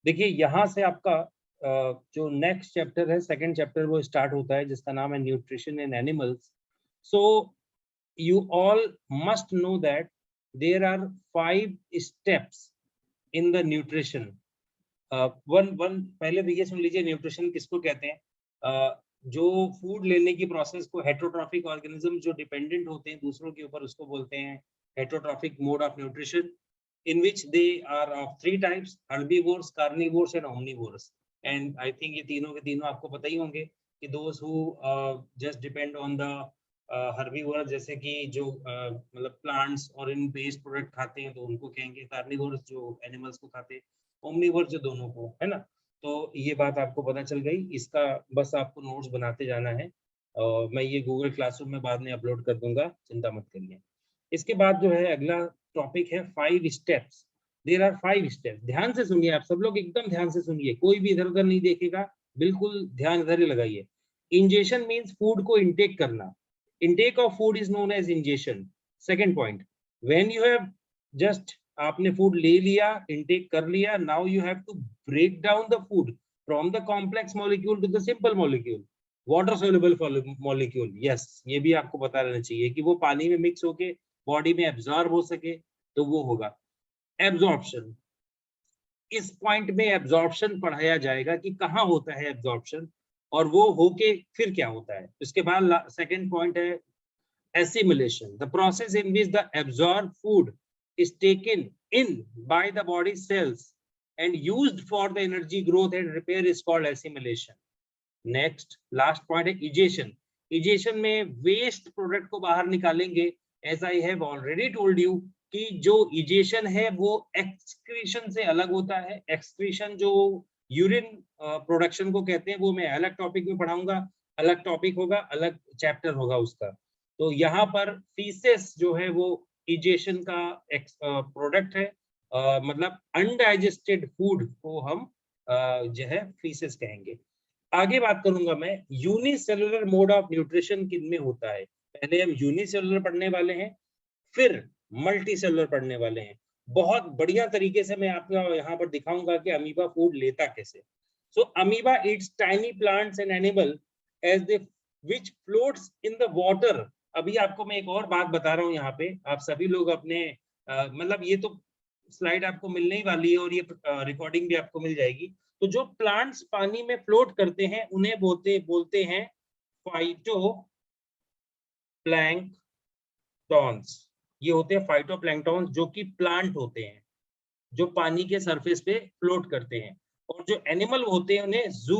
देखिए यहाँ से आपका जो नेक्स्ट चैप्टर है, सेकंड चैप्टर, वो स्टार्ट होता है जिसका नाम है nutrition in animals. So you all must know that there are 5 steps in the nutrition. One one पहले तो ये सुन लीजिए न्यूट्रिशन किसको कहते हैं। जो फूड लेने की प्रोसेस को, हेटेरोट्रॉफिक ऑर्गेनिज्म जो डिपेंडेंट होते हैं दूसरों के ऊपर, उसको बोलते हैं heterotrophic mode of nutrition, in which they are of 3 types: herbivores, carnivores and omnivores. And I think ये तीनों के तीनों आपको पता ही होंगे कि those who just depend on the herbivores, जैसे कि जो मतलब प्लांट्स और इन बेस्ड प्रोडक्ट खाते हैं तो उनको कहेंगे कार्निवोर्स, जो एनिमल्स को खाते हैं, ओमनिवोर्स जो दोनों को, है ना। तो ये बात आपको पता चल गई, इसका बस आपको नोट्स बनाते जाना है और मैं ये गूगल क्लासरूम में बाद में अपलोड कर दूंगा, चिंता मत करिए। इसके बाद जो है अगला टॉपिक है 5 स्टेप्स। There are 5 steps. ध्यान से सुनिए आप सब लोग, एकदम ध्यान से सुनिए, कोई भी इधर उधर नहीं देखेगा, बिल्कुल ध्यान इधर ही लगाइए। इंजेशन मीन्स फूड को इनटेक करना। Intake of food is known as ingestion. Second point, when you have just आपने फूड ले लिया, इनटेक कर लिया, now you have to break down the food from the complex molecule to the simple molecule, water soluble molecule. Yes, ये भी आपको पता रहना चाहिए कि वो पानी में मिक्स होके बॉडी में एब्जॉर्ब हो सके, तो वो होगा एब्जॉर्प्शन। इस पॉइंट में एब्जॉर्प्शन पढ़ाया जाएगा कि कहाँ होता है एब्जॉर्प्शन और वो होके फिर क्या होता है। उसके बाद सेकंड पॉइंट है assimilation, the process in which the absorbed food is taken in by the body cells and used for the energy growth and repair is called assimilation. Next last point है egestion. Egestion में waste product को बाहर निकालेंगे। As I have already told you कि जो egestion है वो excretion से अलग होता है। एक्सक्रीशन जो यूरिन प्रोडक्शन को कहते हैं, वो मैं अलग टॉपिक में पढ़ाऊंगा, अलग टॉपिक होगा, अलग चैप्टर होगा उसका। तो यहाँ पर फीसेस जो है वो इजेशन का प्रोडक्ट है। मतलब अनडाइजेस्टेड फूड को हम जो है फीसेस कहेंगे। आगे बात करूंगा मैं यूनिसेलुलर मोड ऑफ न्यूट्रिशन किन में होता है। पहले हम यूनिसेलुलर पढ़ने वाले हैं, फिर मल्टी सेलुलर पढ़ने वाले हैं। बहुत बढ़िया तरीके से मैं आपको यहाँ पर दिखाऊंगा कि अमीबा फूड लेता कैसे। So amoeba eats tiny plants and animal as they which floats in the water. अभी आपको मैं एक और बात बता रहा हूँ यहाँ पे, आप सभी लोग अपने मतलब ये तो स्लाइड आपको मिलने ही वाली है और ये रिकॉर्डिंग भी आपको मिल जाएगी। तो जो प्लांट्स पानी में फ्लोट करते हैं उन्हें बोलते हैं फाइटो प्लैंक्टॉन्स। ये होते हैं फाइटोप्लैंक्टॉन्स जो कि प्लांट होते हैं, जो पानी के सरफेस पे फ्लोट करते हैं। और जो एनिमल होते हैं उन्हें जू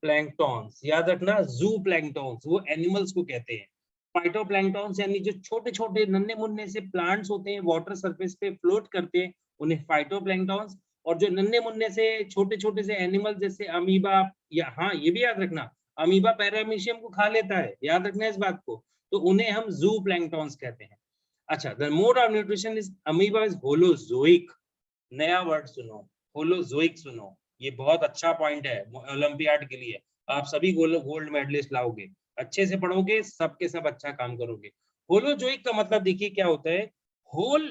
प्लैंक्टॉन्स, याद रखना, जू प्लैंक्टॉन्स वो एनिमल्स को कहते हैं। फाइटोप्लैंक्टॉन्स यानी जो छोटे छोटे नन्हे मुन्ने से प्लांट्स होते हैं, वाटर सरफेस पे फ्लोट करते हैं, उन्हें फाइटोप्लैंक्टॉन्स। और जो नन्हे मुन्ने से छोटे छोटे से एनिमल जैसे अमीबा, या हाँ ये भी याद रखना, अमीबा पैरामीशियम को खा लेता है, याद रखना इस बात को, तो उन्हें हम जू प्लैंक्टॉन्स कहते हैं। अच्छा, the mode of nutrition is amoeba is holozoic. नया वर्ड सुनो, होलोजोइक सुनो, ये बहुत अच्छा पॉइंट है ओलंपियाड के लिए। आप सभी गोल्ड मेडलिस्ट लाओगे, अच्छे से पढ़ोगे, सबके सब अच्छा काम करोगे। होलोजोइक का मतलब देखिए क्या होता है, होल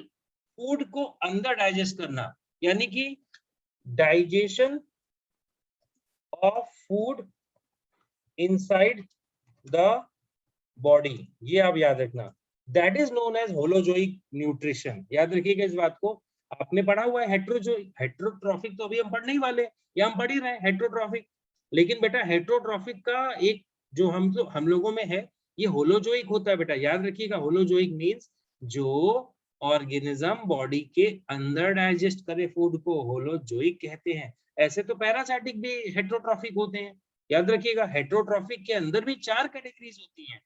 फूड को अंदर डाइजेस्ट करना, यानी कि digestion of food inside the body, ये आप याद रखना, that is known as holozoic nutrition. याद रखिएगा इस बात को। आपने पढ़ा हुआ है हेट्रोजोइक, हेट्रोट्रॉफिक तो अभी हम पढ़ने ही वाले, या हम पढ़ ही रहे हैं हेट्रोट्रॉफिक। लेकिन बेटा हेट्रोट्रॉफिक का एक जो हम लोगों में है, ये होलोजोइक होता है बेटा, याद रखिएगा। होलोजोइक मीन्स जो ऑर्गेनिज्म बॉडी के अंदर डाइजेस्ट करे फूड को होलोजोइक कहते हैं। ऐसे तो पैरासाइटिक भी हेट्रोट्रॉफिक होते हैं, याद रखिएगा। हेट्रोट्रॉफिक के अंदर भी 4 कैटेगरीज होती हैं,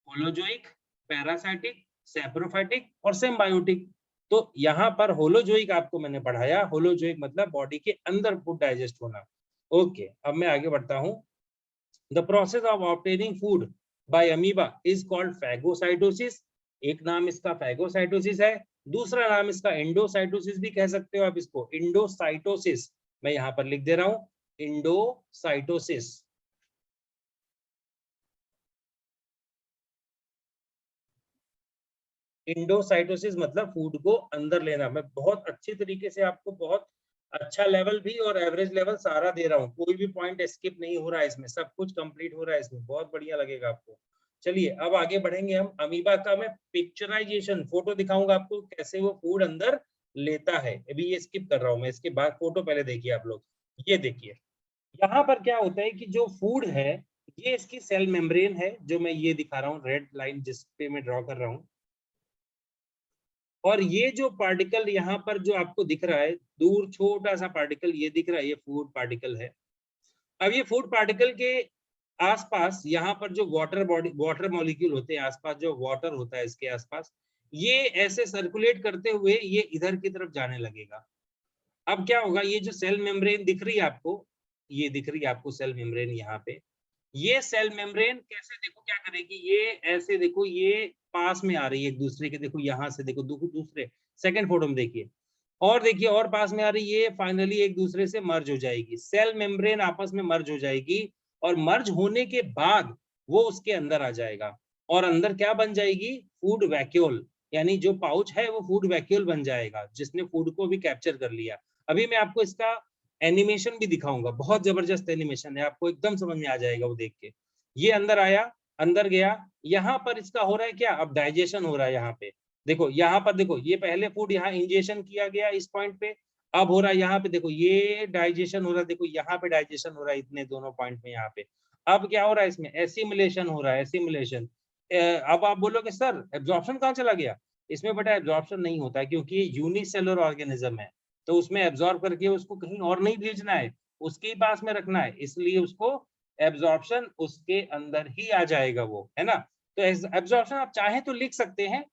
होलोजोइक, पैरासाइटिक, सैप्रोफाइटिक और सिम्बायोटिक। तो यहाँ पर होलोजोइक आपको मैंने पढ़ाया, होलोजोइक मतलब बॉडी के अंदर फूड डाइजेस्ट होना। ओके, अब मैं आगे बढ़ता हूँ। The process of obtaining food by amoeba is called phagocytosis. एक नाम इसका फैगोसाइटोसिस है, दूसरा नाम इसका इंडोसाइटोसिस भी कह सकते हो आप इसको, इंडोसाइटोसिस। मैं यहाँ पर लिख दे रहा हूँ, इंडोसाइटोसिस। इंडोसाइटोसिस मतलब फूड को अंदर लेना। मैं बहुत अच्छी तरीके से आपको बहुत अच्छा लेवल भी और एवरेज लेवल सारा दे रहा हूँ, कोई भी पॉइंट स्किप नहीं हो रहा है इसमें, सब कुछ कंप्लीट हो रहा है इसमें, बहुत बढ़िया लगेगा आपको। चलिए अब आगे बढ़ेंगे हम। अमीबा का मैं पिक्चराइजेशन फोटो दिखाऊंगा आपको कैसे वो फूड अंदर लेता है। अभी ये स्किप कर रहा हूँ मैं, इसके बाद फोटो पहले देखिए आप लोग। ये देखिए यहाँ पर क्या होता है कि जो फूड है ये इसकी सेल मेम्ब्रेन है, जो मैं ये दिखा रहा हूँ रेड लाइन जिस पे मैं ड्रॉ कर रहा हूँ। और ये जो पार्टिकल यहाँ पर जो आपको दिख रहा है दूर छोटा सा पार्टिकल ये दिख रहा है, ये फूड पार्टिकल है। अब ये फूड पार्टिकल के आसपास यहाँ पर जो वाटर मॉलिक्यूल होते हैं, आसपास जो वाटर होता है इसके आसपास, ये ऐसे सर्कुलेट करते हुए ये इधर की तरफ जाने लगेगा। अब क्या होगा, ये जो सेल मेम्ब्रेन दिख रही है आपको, ये दिख रही है आपको सेल मेम्ब्रेन यहाँ पे, ये सेल मेम्ब्रेन कैसे देखो क्या करेगी, ये ऐसे देखो ये पास में आ रही है एक दूसरे के, देखो यहाँ से देखो दूसरे सेकंड फोटो में देखिए, और देखिए और पास में आ रही है, फाइनली एक दूसरे से मर्ज हो जाएगी, सेल मेम्ब्रेन आपस में मर्ज हो जाएगी, और मर्ज होने के बाद वो उसके अंदर आ जाएगा, और अंदर क्या बन जाएगी, फूड वैक्यूल, यानी जो पाउच है वो फूड वैक्यूल बन जाएगा जिसने फूड को भी कैप्चर कर लिया। अभी मैं आपको इसका एनिमेशन भी दिखाऊंगा, बहुत जबरदस्त एनिमेशन है, आपको एकदम समझ में आ जाएगा वो देख के। ये अंदर आया, अंदर गया, यहाँ पर इसका हो रहा है क्या, अब डाइजेशन हो रहा है यहाँ पे, देखो यहाँ पर देखो ये पहले फूड यहाँ इंजेक्शन किया गया इस पॉइंट पे, अब हो रहा है यहाँ पे देखो ये डाइजेशन हो रहा है, देखो यहाँ पे डाइजेशन हो रहा है इतने दोनों पॉइंट में यहाँ पे। अब क्या हो रहा है इसमें, एसिमिलेशन हो रहा है, एसिमिलेशन। अब आप बोलोगे सर एब्जॉर्प्शन कहाँ चला गया, इसमें बेटा एब्जॉर्प्शन नहीं होता है क्योंकि ये यूनिसेलुलर ऑर्गेनिज्म है, तो उसमें एब्जॉर्ब करके उसको कहीं और नहीं भेजना है, उसके ही पास में रखना है, इसलिए उसको एब्जॉर्प्शन उसके अंदर ही आ जाएगा वो, है ना। तो एब्जॉर्प्शन आप चाहें तो लिख सकते हैं,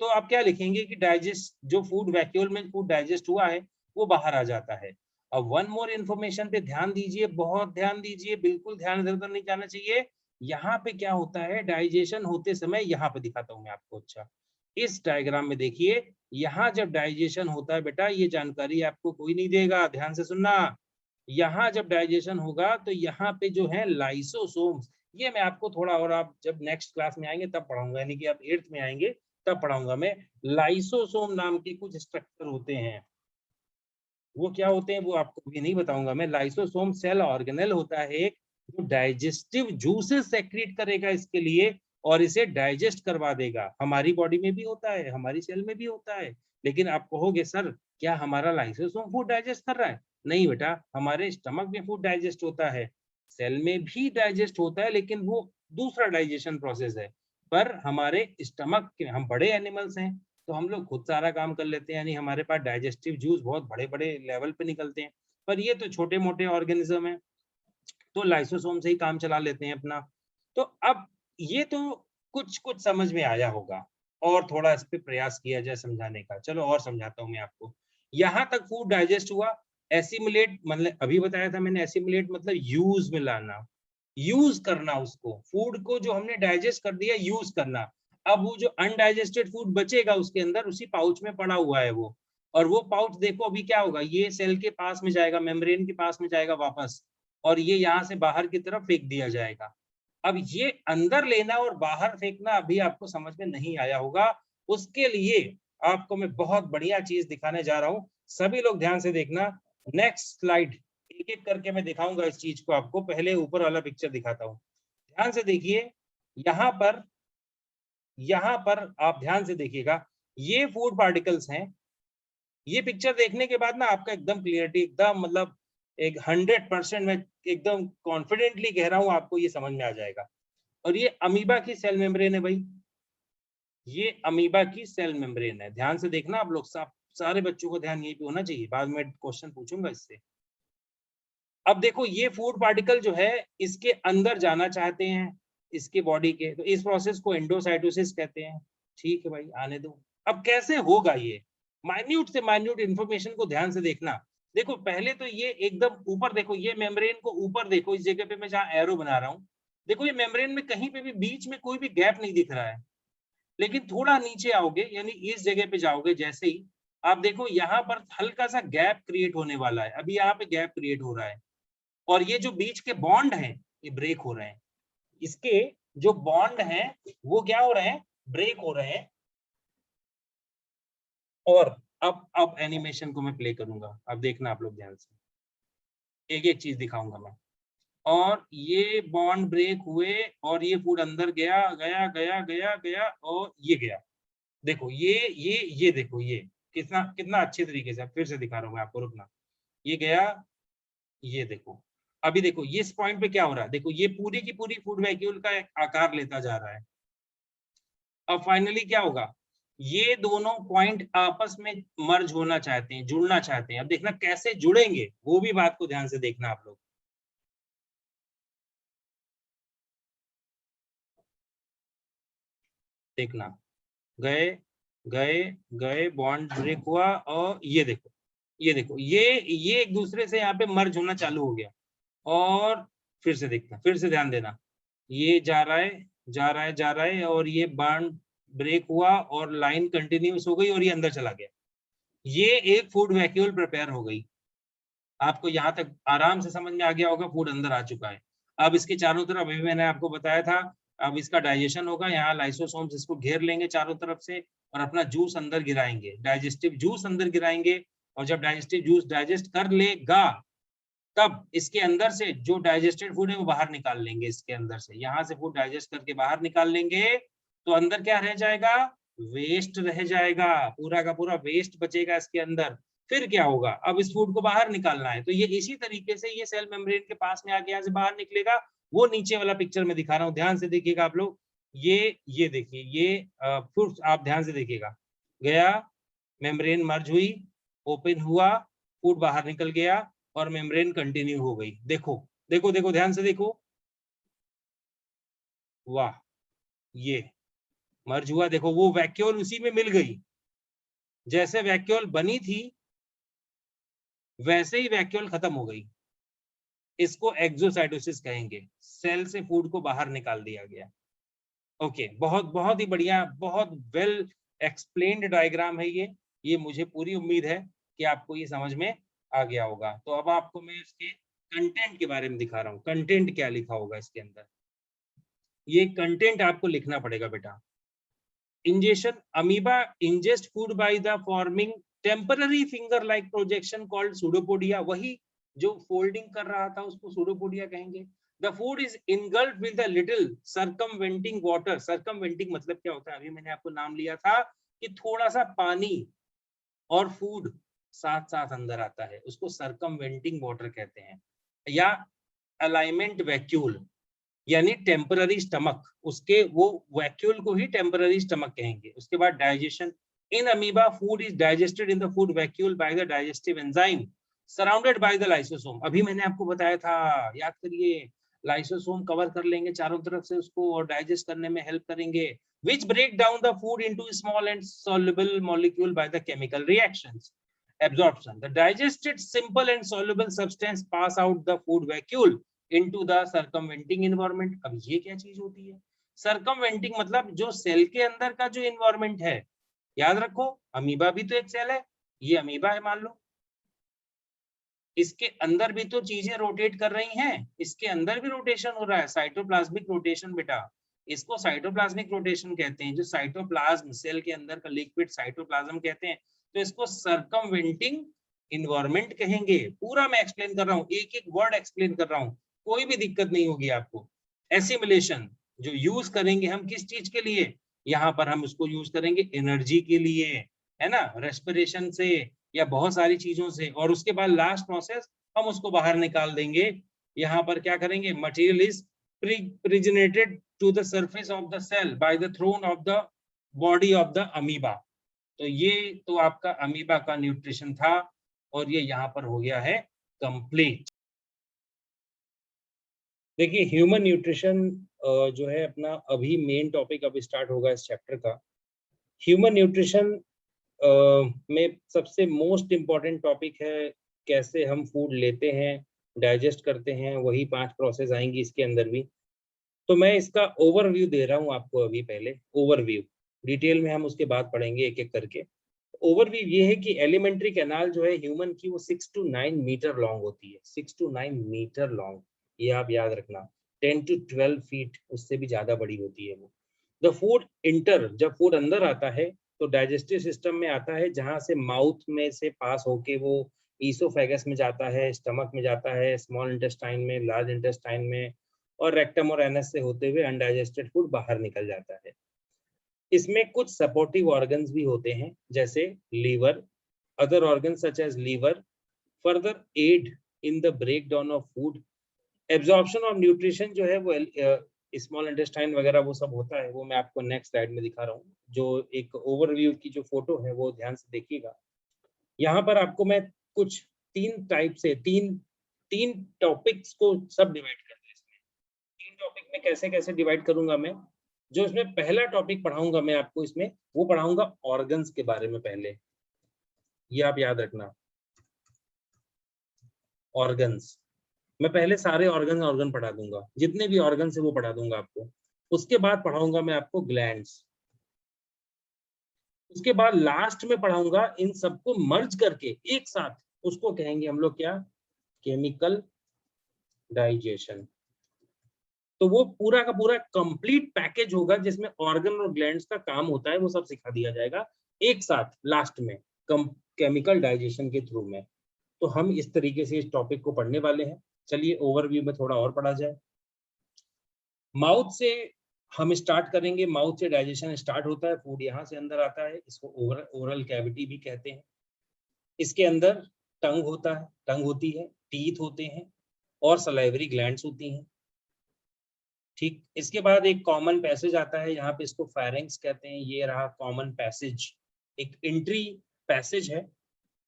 तो आप क्या लिखेंगे कि डाइजेस्ट, जो फूड वैक्यूल में फूड डाइजेस्ट हुआ है वो बाहर आ जाता है। अब वन मोर इन्फॉर्मेशन पे ध्यान दीजिए, बहुत ध्यान दीजिए, बिल्कुल ध्यान इधर-उधर नहीं जाना चाहिए। यहाँ पे क्या होता है डाइजेशन होते समय, यहाँ पे दिखाता हूँ मैं आपको, अच्छा इस डायग्राम में देखिए, यहाँ जब डाइजेशन होता है बेटा, ये जानकारी आपको कोई नहीं देगा, ध्यान से सुनना। यहाँ जब डाइजेशन होगा तो यहाँ पे जो है लाइसोसोम्स, ये मैं आपको थोड़ा और आप जब नेक्स्ट क्लास में आएंगे तब पढ़ाऊंगा, यानी कि आप 8th में आएंगे तब पढ़ाऊंगा मैं। लाइसोसोम नाम के कुछ स्ट्रक्चर होते हैं, वो क्या होते हैं वो आपको भी नहीं बताऊंगा मैं। लाइसोसोम सेल ऑर्गेनेल होता है एक, जो डाइजेस्टिव जूसेस सेक्रेट करेगा इसके लिए और इसे डाइजेस्ट करवा देगा। हमारी बॉडी में भी होता है, हमारी सेल में भी होता है, लेकिन आप कहोगे सर क्या हमारा लाइसोसोम फूड डाइजेस्ट कर रहा है, नहीं बेटा, हमारे स्टमक में फूड डाइजेस्ट होता है, सेल में भी डाइजेस्ट होता है, लेकिन वो दूसरा डाइजेशन प्रोसेस है। पर हमारे स्टमक के, हम बड़े एनिमल्स हैं तो हम लोग खुद सारा काम कर लेते हैं, यानी हमारे पास डाइजेस्टिव जूस बहुत बड़े-बड़े लेवल पे निकलते हैं। पर ये तो छोटे-मोटे ऑर्गेनिज्म हैं, तो लाइसोसोम से ही काम चला लेते हैं अपना। तो अब ये तो कुछ-कुछ समझ में आया होगा, और थोड़ा इस पे प्रयास किया जाए समझाने का। चलो और समझाता हूँ मैं आपको। यहाँ तक फूड डाइजेस्ट हुआ, एसिमिलेट मतलब अभी बताया था मैंने, एसिमिलेट मतलब यूज़ में लाना, यूज़ करना उसको, फूड को जो हमने डाइजेस्ट कर दिया यूज़ करना। अब वो जो अनडाइजेस्टेड फूड बचेगा उसके अंदर, उसी पाउच में पड़ा हुआ है वो, और वो पाउच देखो अभी क्या होगा, ये सेल के पास में जाएगा, मेम्ब्रेन के पास में जाएगा वापस, और ये यहाँ से बाहर की तरफ फेंक दिया जाएगा। अब ये अंदर लेना और बाहर फेंकना अभी आपको समझ में नहीं आया होगा, उसके लिए आपको मैं बहुत बढ़िया चीज दिखाने जा रहा हूँ, सभी लोग ध्यान से देखना। नेक्स्ट स्लाइड, एक एक करके मैं दिखाऊंगा इस चीज को आपको, पहले ऊपर वाला पिक्चर दिखाता हूँ, ध्यान से देखिए। यहाँ पर यहाँ पर आप ध्यान से देखिएगा, ये फूड पार्टिकल्स हैं। ये पिक्चर देखने के बाद ना आपका एकदम क्लियरिटी, एकदम मतलब एक 100% मैं एकदम कॉन्फिडेंटली कह रहा हूँ, आपको ये समझ में आ जाएगा। और ये अमीबा की सेल मेम्ब्रेन है भाई, ये अमीबा की सेल मेम्ब्रेन है, ध्यान से देखना आप लोग, सब सारे बच्चों को ध्यान यहीं पे होना चाहिए, बाद में क्वेश्चन पूछूंगा इससे। अब देखो ये फूड पार्टिकल जो है इसके अंदर जाना चाहते हैं इसके बॉडी के, तो इस प्रोसेस को एंडोसाइटोसिस कहते हैं। ठीक है भाई, आने दो। अब कैसे होगा ये, माइन्यूट से माइन्यूट इंफॉर्मेशन को ध्यान से देखना। देखो पहले तो ये एकदम ऊपर देखो, ये मेम्ब्रेन को ऊपर देखो, इस जगह पे मैं जहाँ एरो बना रहा हूँ, देखो ये मेम्ब्रेन में कहीं पे भी बीच में कोई भी गैप नहीं दिख रहा है, लेकिन थोड़ा नीचे आओगे यानी इस जगह पे जाओगे जैसे ही, आप देखो यहाँ पर हल्का सा गैप क्रिएट होने वाला है, अभी यहाँ पे गैप क्रिएट हो रहा है, और ये जो बीच के बॉन्ड हैं ये ब्रेक हो रहे हैं, इसके जो बॉन्ड हैं वो क्या हो रहे हैं, ब्रेक हो रहे हैं। और अब एनिमेशन को मैं प्ले करूंगा, अब देखना आप लोग ध्यान से, एक एक चीज दिखाऊंगा मैं। और ये बॉन्ड ब्रेक हुए और ये फूड अंदर गया गया गया गया गया और ये गया। देखो ये देखो, ये कितना कितना अच्छे तरीके से, फिर से दिखा रहा हूँ मैं आपको, रुकना। ये गया, ये देखो, अभी देखो ये इस पॉइंट पे क्या हो रहा है, देखो ये पूरी की पूरी फूड वैक्यूल का एक आकार लेता जा रहा है। अब फाइनली क्या होगा, ये दोनों पॉइंट आपस में मर्ज होना चाहते हैं, जुड़ना चाहते हैं। अब देखना कैसे जुड़ेंगे, वो भी बात को ध्यान से देखना आप लोग। देखना, गए गए गए, बॉन्ड ब्रेक हुआ और ये देखो, ये देखो, ये एक दूसरे से यहाँ पे मर्ज होना चालू हो गया। और फिर से देखना, फिर से ध्यान देना, ये जा रहा है जा रहा है जा रहा है और ये बॉन्ड ब्रेक हुआ और लाइन कंटिन्यूस हो गई और ये अंदर चला गया। ये एक फूड वैक्यूल प्रिपेयर हो गई। आपको यहाँ तक आराम से समझ में आ गया होगा, फूड अंदर आ चुका है। अब इसके चारों तरफ, अभी मैंने आपको बताया था, अब इसका डाइजेशन होगा, यहाँ लाइसोसोम्स इसको घेर लेंगे चारों तरफ से और अपना जूस अंदर गिराएंगे, डाइजेस्टिव जूस अंदर गिराएंगे। और जब डाइजेस्टिव जूस डाइजेस्ट कर लेगा, तब इसके अंदर से जो डाइजेस्टेड फूड है वो बाहर निकाल लेंगे, इसके अंदर से, यहाँ से फूड डाइजेस्ट करके बाहर निकाल लेंगे, तो अंदर क्या रह जाएगा, वेस्ट रह जाएगा, पूरा का पूरा वेस्ट बचेगा इसके अंदर। फिर क्या होगा, अब इस फूड को बाहर निकालना है, तो ये इसी तरीके से ये सेल मेम्ब्रेन के पास में आके यहाँ से बाहर निकलेगा। वो नीचे वाला पिक्चर में दिखा रहा हूँ, ध्यान से देखिएगा आप लोग। ये देखिए, ये फिर आप ध्यान से देखिएगा, गया, मेम्ब्रेन मर्ज हुई, ओपन हुआ, फूड बाहर निकल गया और मेम्ब्रेन कंटिन्यू हो गई। देखो देखो देखो, ध्यान से देखो, वाह, ये मर्ज हुआ, देखो वो वैक्यूल उसी में मिल गई, जैसे वैक्यूल बनी थी वैसे ही वैक्यूल खत्म हो गई। इसको एक्सोसाइटोसिस कहेंगे, सेल से फूड को बाहर निकाल दिया गया। ओके, बहुत बहुत ही बढ़िया, बहुत वेल एक्सप्लेन्ड डायग्राम है ये मुझे पूरी उम्मीद है कि आपको ये समझ में आ गया होगा। तो अब आपको मैं इसके कंटेंट के बारे में दिखा रहा हूँ, कंटेंट क्या लिखा होगा इसके अंदर। ये कंटेंट आपको लिखना पड़ेगा बेटा। Ingestion, amoeba ingest food by the forming temporary finger-like projection called pseudopodia. वही जो folding कर रहा था उसको pseudopodia कहेंगे। The food is engulfed with a little circumventing water. Circumventing मतलब क्या होता है, अभी मैंने आपको नाम लिया था कि थोड़ा सा पानी और फूड साथ साथ अंदर आता है, उसको सर्कमवेंटिंग वाटर कहते हैं, या अलाइनमेंट वैक्यूल यानी टेम्पररी स्टमक, उसके वो वैक्यूल को ही टेम्पररी स्टमक कहेंगे। उसके बाद digestion, in amoeba food is digested in the food vacuole by the digestive enzyme surrounded by the lysosome. अभी मैंने आपको बताया था, याद करिए, लाइसोसोम कवर कर लेंगे चारों तरफ से उसको और डाइजेस्ट करने में हेल्प करेंगे, which break down the food into small and soluble molecule by the chemical reactions. Absorption, the digested simple and soluble substance pass out the food vacuole into the circumventing environment. अब ये क्या चीज होती है, circumventing मतलब जो cell के अंदर का जो environment है। याद रखो, अमीबा भी तो एक सेल है, ये अमीबा है मान लो, इसके अंदर भी तो चीजें रोटेट कर रही हैं, इसके अंदर भी रोटेशन हो रहा है, साइटोप्लाज्मिक रोटेशन बेटा, इसको साइटोप्लाज्मिक रोटेशन कहते हैं। जो साइटोप्लाज्म, सेल के अंदर का लिक्विड साइटोप्लाज्म कहते हैं, तो इसको सर्कमवेंटिंग इन्वायरमेंट कहेंगे। पूरा मैं एक्सप्लेन कर रहा हूँ, एक एक वर्ड एक्सप्लेन कर रहा हूँ, कोई भी दिक्कत नहीं होगी आपको। एसिमिलेशन जो यूज करेंगे हम किस चीज के लिए, यहाँ पर हम उसको यूज करेंगे एनर्जी के लिए, है ना, रेस्पिरेशन से या बहुत सारी चीजों से। और उसके बाद लास्ट प्रोसेस हम उसको बाहर निकाल देंगे। यहाँ पर क्या करेंगे, material is presented to the surface of the cell by the throne of the body of the amoeba. तो ये तो आपका अमीबा का न्यूट्रिशन था और ये यहाँ पर हो गया है कंप्लीट। देखिए, ह्यूमन न्यूट्रिशन जो है अपना अभी मेन टॉपिक अब स्टार्ट होगा इस चैप्टर का। ह्यूमन न्यूट्रिशन में सबसे मोस्ट इम्पॉर्टेंट टॉपिक है कैसे हम फूड लेते हैं, डाइजेस्ट करते हैं, वही 5 प्रोसेस आएंगी इसके अंदर भी। तो मैं इसका ओवरव्यू दे रहा हूँ आपको अभी, पहले ओवरव्यू, डिटेल में हम उसके बाद पढ़ेंगे एक एक करके। ओवरव्यू ये है कि एलिमेंट्री कैनाल जो है ह्यूमन की, वो 6 to 9 मीटर लॉन्ग होती है, 6 to 9 मीटर लॉन्ग, ये आप याद रखना। 10 to 12 फीट उससे भी ज्यादा बड़ी होती है वो। द फूड इंटर, जब फूड अंदर आता है, तो डाइजेस्टिव सिस्टम में आता है, जहां से माउथ में से पास होके वो ईसोफेगस में जाता है, स्टमक में जाता है, स्मॉल इंटेस्टाइन में, लार्ज इंटेस्टाइन में, और रेक्टम और एनस से होते हुए अनडाइजेस्टेड फूड बाहर निकल जाता है। इसमें कुछ सपोर्टिव ऑर्गन्स भी होते हैं, जैसे liver, other organ such as liver further aid in the breakdown of food, absorption of nutrition जो है वो स्मॉल इंटेस्टाइन वगैरह वो सब होता है, वो मैं आपको नेक्स्ट स्लाइड में दिखा रहा हूँ। जो एक ओवरव्यू की जो फोटो है वो ध्यान से देखिएगा। यहाँ पर आपको मैं कुछ तीन टाइप से तीन टॉपिक्स को सब डिवाइड कर दिया इसमें। तीन टॉपिक में कैसे कैसे डिवाइड करूंगा मैं, जो इसमें पहला टॉपिक पढ़ाऊंगा मैं आपको इसमें, वो पढ़ाऊंगा ऑर्गन्स के बारे में पहले, ये आप याद रखना। ऑर्गन्स मैं पहले सारे ऑर्गन पढ़ा दूंगा, जितने भी ऑर्गन है वो पढ़ा दूंगा आपको। उसके बाद पढ़ाऊंगा मैं आपको ग्लैंड्स। उसके बाद लास्ट में पढ़ाऊंगा इन सबको मर्ज करके एक साथ, उसको कहेंगे हम लोग क्या, केमिकल डाइजेशन। तो वो पूरा का पूरा कंप्लीट पैकेज होगा जिसमें ऑर्गन और ग्लैंड्स का काम होता है, वो सब सिखा दिया जाएगा एक साथ लास्ट में केमिकल डाइजेशन के थ्रू में। तो हम इस तरीके से इस टॉपिक को पढ़ने वाले हैं। चलिए ओवरव्यू में थोड़ा और पढ़ा जाए। माउथ से हम स्टार्ट करेंगे, माउथ से डाइजेशन स्टार्ट होता है, फूड यहाँ से अंदर आता है, इसको ओरल कैविटी भी कहते हैं। इसके अंदर टंग होता है, टंग होती है, टीथ होते हैं और सलाइवरी ग्लैंड्स होती हैं। ठीक, इसके बाद एक कॉमन पैसेज आता है, यहाँ पे इसको फेरिंग्स कहते हैं। ये रहा कॉमन पैसेज, एक एंट्री पैसेज है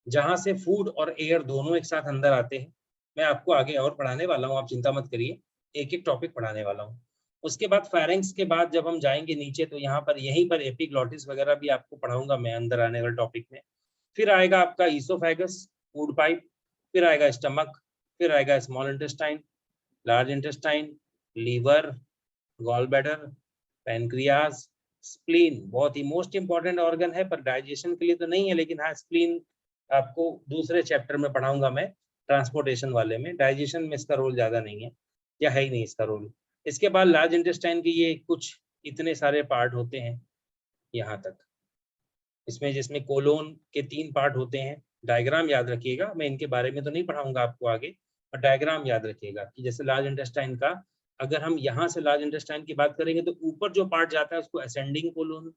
जहां से फूड और एयर दोनों एक साथ अंदर आते हैं। मैं आपको आगे और पढ़ाने वाला हूँ, आप चिंता मत करिए, एक एक टॉपिक पढ़ाने वाला हूँ। उसके बाद फेरिंग्स के बाद जब हम जाएंगे नीचे, तो यहाँ पर यहीं पर एपिग्लॉटिस वगैरह भी आपको पढ़ाऊंगा मैं अंदर आने वाले टॉपिक में। फिर आएगा आपका ईसोफेगस, फूड पाइप, फिर आएगा स्टमक, फिर आएगा small intestine, large intestine, liver, gall bladder, pancreas, spleen. बहुत ही मोस्ट इंपॉर्टेंट ऑर्गन है, पर डाइजेशन के लिए तो नहीं है, लेकिन हाँ स्प्लीन आपको दूसरे चैप्टर में पढ़ाऊंगा मैं, ट्रांसपोर्टेशन वाले में। डाइजेशन में इसका रोल ज्यादा नहीं है, या है ही नहीं इसका रोल। इसके बाद लार्ज इंटेस्टाइन के ये कुछ इतने सारे पार्ट होते हैं यहाँ तक, इसमें जिसमें कोलोन के 3 पार्ट होते हैं। डायग्राम याद रखिएगा, मैं इनके बारे में तो नहीं पढ़ाऊंगा आपको आगे, और डायग्राम याद रखिएगा कि जैसे लार्ज इंटेस्टाइन का, अगर हम यहाँ से लार्ज इंटेस्टाइन की बात करेंगे तो ऊपर जो पार्ट जाता है उसको असेंडिंग कोलोन,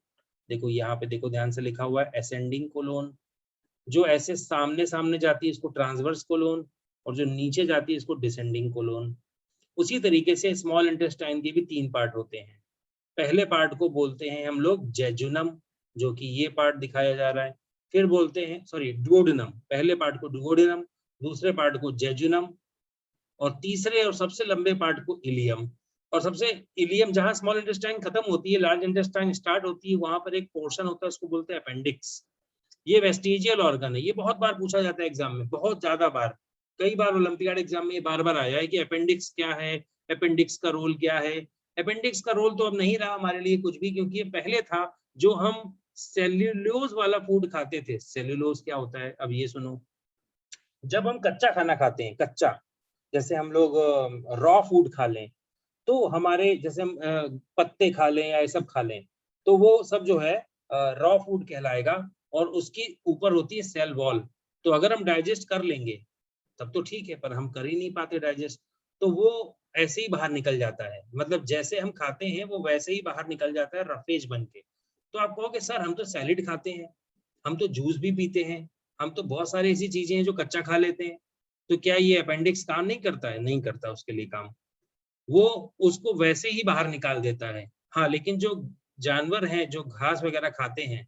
देखो यहाँ पे देखो ध्यान से लिखा हुआ है असेंडिंग कोलोन। जो ऐसे सामने सामने जाती है इसको ट्रांसवर्स कोलोन, और जो नीचे जाती है इसको डिसेंडिंग कोलोन। उसी तरीके से स्मॉल इंटेस्टाइन के भी 3 पार्ट होते हैं। पहले पार्ट को बोलते हैं हम लोग जेजुनम, जो कि ये पार्ट दिखाया जा रहा है। फिर बोलते हैं डुओडेनम, पहले पार्ट को डुओडेनम, दूसरे पार्ट को जेजुनम, और तीसरे और सबसे लंबे पार्ट को इलियम। और सबसे इलियम जहां स्मॉल इंटेस्टाइन खत्म होती है, लार्ज इंटेस्टाइन स्टार्ट होती है, वहां पर एक पोर्शन होता है, उसको बोलते हैं अपेंडिक्स। ये वेस्टिजियल ऑर्गन है, ये बहुत बार पूछा जाता है एग्जाम में, बहुत ज्यादा बार, कई बार ओलंपियाड एग्जाम में ये बार बार आया है कि अपेंडिक्स क्या है, अपेंडिक्स का रोल क्या है। अपेंडिक्स का रोल तो अब नहीं रहा हमारे लिए कुछ भी, क्योंकि ये पहले था जो हम सेल्यूलोज वाला फूड खाते थे। सेल्यूलोज क्या होता है, अब ये सुनो। जब हम कच्चा खाना खाते हैं, कच्चा, जैसे हम लोग रॉ फूड खा लें, तो हमारे जैसे हम पत्ते खा लें या ये सब खा लें, तो वो सब जो है रॉ फूड कहलाएगा, और उसकी ऊपर होती है सेल वॉल। तो अगर हम डाइजेस्ट कर लेंगे तब तो ठीक है, पर हम कर ही नहीं पाते डाइजेस्ट, तो वो ऐसे ही बाहर निकल जाता है। मतलब जैसे हम खाते हैं वो वैसे ही बाहर निकल जाता है रफेज बन के। तो आप कहोगे सर हम तो सैलिड खाते हैं, हम तो जूस भी पीते हैं, हम तो बहुत सारी ऐसी चीजें हैं जो कच्चा खा लेते हैं, तो क्या ये अपेंडिक्स काम नहीं करता है? नहीं करता उसके लिए काम, वो उसको वैसे ही बाहर निकाल देता है। हाँ, लेकिन जो जानवर हैं जो घास वगैरह खाते हैं,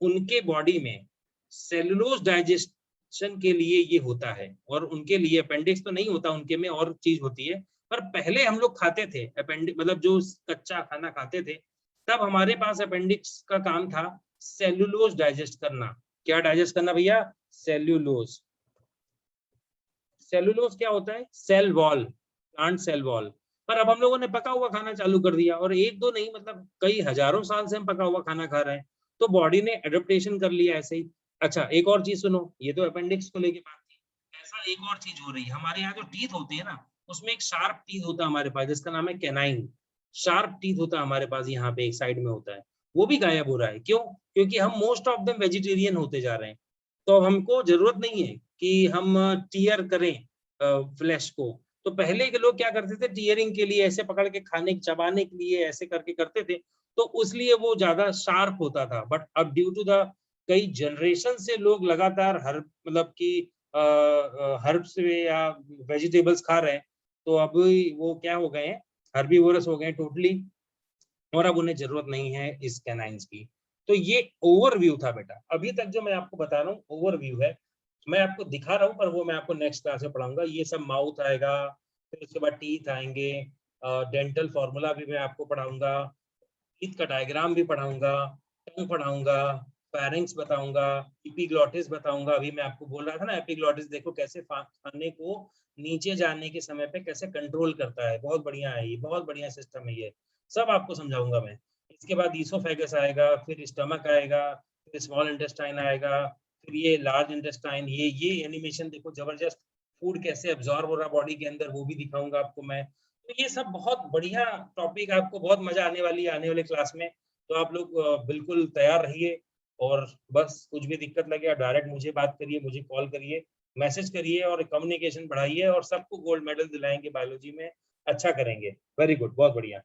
उनके बॉडी में सेलुलोज डाइजेशन के लिए ये होता है, और उनके लिए अपेंडिक्स तो नहीं होता, उनके में और चीज होती है। पर पहले हम लोग खाते थे अपेंडिक्स, मतलब जो कच्चा खाना खाते थे, तब हमारे पास अपेंडिक्स का काम था सेलुलोज डाइजेस्ट करना। क्या डाइजेस्ट करना भैया? सेल्यूलोज। सेलुलोज क्या होता है? Cell wall, plant cell wall. पर अब हम लोगों ने पका हुआ खाना चालू कर दिया, और एक दो नहीं, मतलब कई हजारों साल से हम पका हुआ खाना खा रहे हैं, तो बॉडी ने एडेप्टेशन कर लिया ऐसे ही। अच्छा, एक और चीज सुनो, ये तो अपेंडिक्स को लेके बात थी, ऐसा एक और चीज हो रही है हमारे यहाँ, जो टीथ होते हैं ना, उसमें एक शार्प टीथ होता है हमारे पास, जिसका नाम है कैनाइन। शार्प टीथ होता है हमारे पास, यहाँ पे एक साइड में होता है, वो भी गायब हो रहा है। क्यों? क्योंकि हम मोस्ट ऑफ देम वेजिटेरियन होते जा रहे हैं। तो अब हमको जरूरत नहीं है कि हम टीयर करें फ्लैश को। तो पहले के लोग क्या करते थे, टीयरिंग के लिए ऐसे पकड़ के खाने चबाने के लिए ऐसे करके करते थे, तो इसलिए वो ज्यादा शार्प होता था। बट अब ड्यू टू द कई जनरेशन से लोग लगातार हर मतलब कि हर्ब्स या वेजिटेबल्स खा रहे हैं, तो अभी वो क्या हो गए हैं, हर्बीवोरस हो गए टोटली, और अब उन्हें जरूरत नहीं है इस कैनाइंस की। तो ये ओवरव्यू था बेटा। अभी तक जो मैं आपको बता रहा हूँ ओवरव्यू है। मैं आपको दिखा रहा हूँ, पर वो मैं आपको नेक्स्ट क्लास में पढ़ाऊंगा। ये सब माउथ आएगा, फिर उसके बाद टीथ आएंगे, डेंटल फॉर्मूला भी मैं आपको पढ़ाऊंगा, टीथ का डायग्राम भी पढ़ाऊंगा, टंग पढ़ाऊंगा, फेरिंग्स बताऊंगा, एपिग्लॉटिस बताऊंगा। अभी मैं आपको बोल रहा था ना, एपिग्लॉटिस देखो कैसे खाने को नीचे जाने के समय पे कैसे कंट्रोल करता है। बहुत बढ़िया है ये, बहुत बढ़िया सिस्टम है ये, सब आपको समझाऊंगा मैं। इसके बाद ईसोफेगस आएगा, फिर स्टमक आएगा, फिर स्मॉल इंटेस्टाइन आएगा, फिर ये लार्ज इंटेस्टाइन। ये एनिमेशन देखो जबरदस्त, फूड कैसे एब्जॉर्ब हो रहा बॉडी के अंदर, वो भी दिखाऊंगा आपको मैं। तो ये सब बहुत बढ़िया टॉपिक, आपको बहुत मजा आने वाली है आने वाले क्लास में। तो आप लोग बिल्कुल तैयार रहिए, और बस कुछ भी दिक्कत लगे आप डायरेक्ट मुझे बात करिए, मुझे कॉल करिए, मैसेज करिए, और कम्युनिकेशन बढ़ाइए, और सबको गोल्ड मेडल दिलाएंगे बायोलॉजी में, अच्छा करेंगे। वेरी गुड, बहुत बढ़िया।